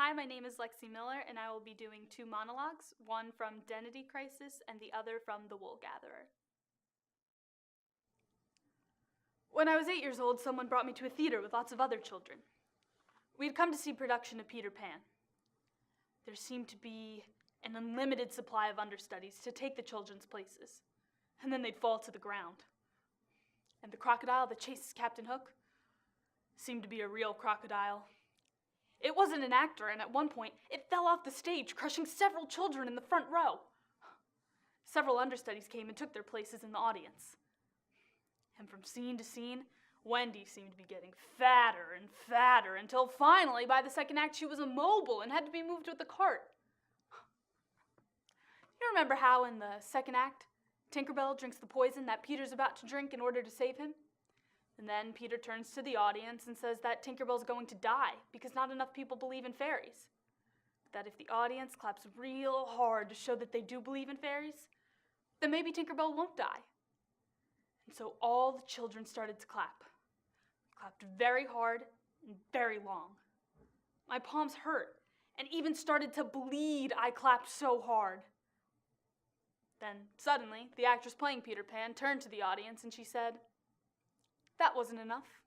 Hi, my name is Lexie Miller, and I will be doing two monologues, one from Dentity Crisis and the other from the Woolgatherer. When I was 8 years old, someone brought me to a theater with lots of other children. We had come to see a production of Peter Pan. There seemed to be an unlimited supply of understudies to take the children's places, and then they'd fall to the ground. And the crocodile that chases Captain Hook seemed to be a real crocodile. It wasn't an actor, and at one point, it fell off the stage, crushing several children in the front row. Several understudies came and took their places in the audience. And from scene to scene, Wendy seemed to be getting fatter and fatter, until finally, by the second act, she was immobile and had to be moved with a cart. You remember how in the second act, Tinkerbell drinks the poison that Peter's about to drink in order to save him? And then Peter turns to the audience and says that Tinkerbell's going to die because not enough people believe in fairies. That if the audience claps real hard to show that they do believe in fairies, then maybe Tinkerbell won't die. And so all the children started to clap. Clapped very hard and very long. My palms hurt and even started to bleed. I clapped so hard. Then suddenly, the actress playing Peter Pan turned to the audience and she said, "That wasn't enough.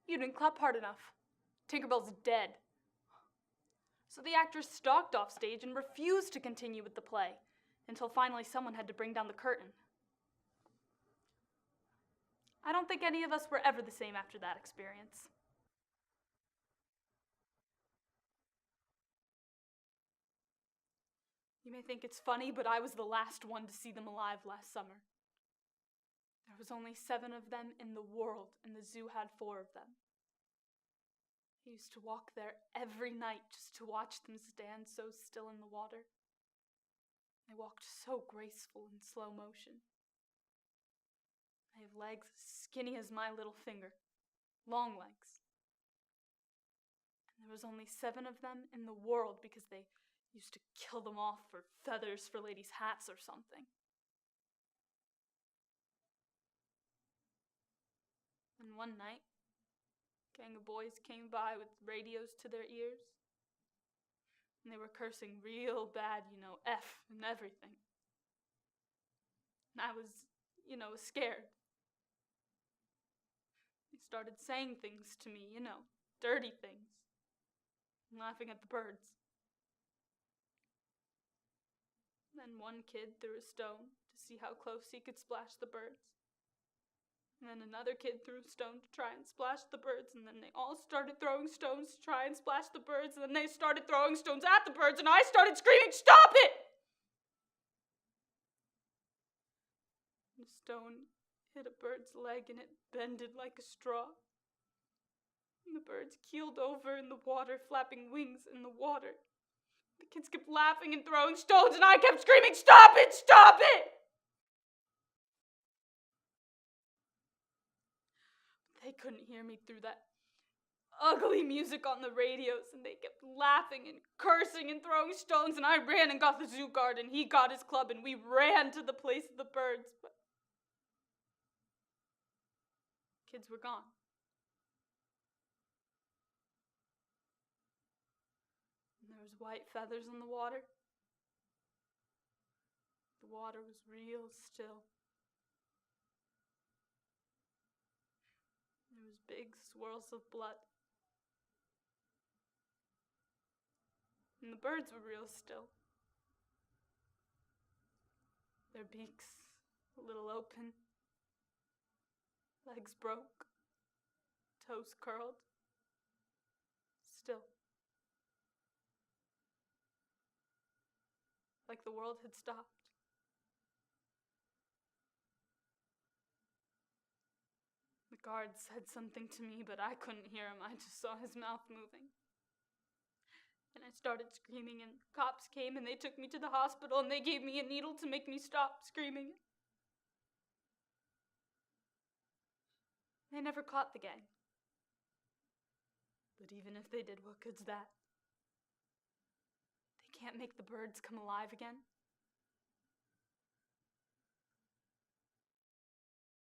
You didn't clap hard enough. Tinkerbell's dead." So the actress stalked off stage and refused to continue with the play until finally someone had to bring down the curtain. I don't think any of us were ever the same after that experience. You may think it's funny, but I was the last one to see them alive last summer. There was only 7 of them in the world, and the zoo had 4 of them. I used to walk there every night just to watch them stand so still in the water. They walked so graceful in slow motion. They have legs as skinny as my little finger, long legs. And there was only 7 of them in the world because they used to kill them off for feathers for ladies' hats or something. And one night, a gang of boys came by with radios to their ears, and they were cursing real bad, F and everything. And I was, scared. They started saying things to me, dirty things, and laughing at the birds. Then one kid threw a stone to see how close he could splash the birds. And then another kid threw a stone to try and splash the birds, and then they all started throwing stones to try and splash the birds, and then they started throwing stones at the birds, and I started screaming, "Stop it!" The stone hit a bird's leg, and it bended like a straw. And the birds keeled over in the water, flapping wings in the water. The kids kept laughing and throwing stones, and I kept screaming, "Stop it! Stop it!" They couldn't hear me through that ugly music on the radios, and they kept laughing and cursing and throwing stones, and I ran and got the zoo guard, and he got his club, and we ran to the place of the birds, but kids were gone. And there was white feathers in the water. The water was real still. There was big swirls of blood. And the birds were real still. Their beaks a little open, legs broke, toes curled, still. Like the world had stopped. The guard said something to me, but I couldn't hear him. I just saw his mouth moving. And I started screaming, and cops came, and they took me to the hospital, and they gave me a needle to make me stop screaming. They never caught the gang. But even if they did, what good's that? They can't make the birds come alive again.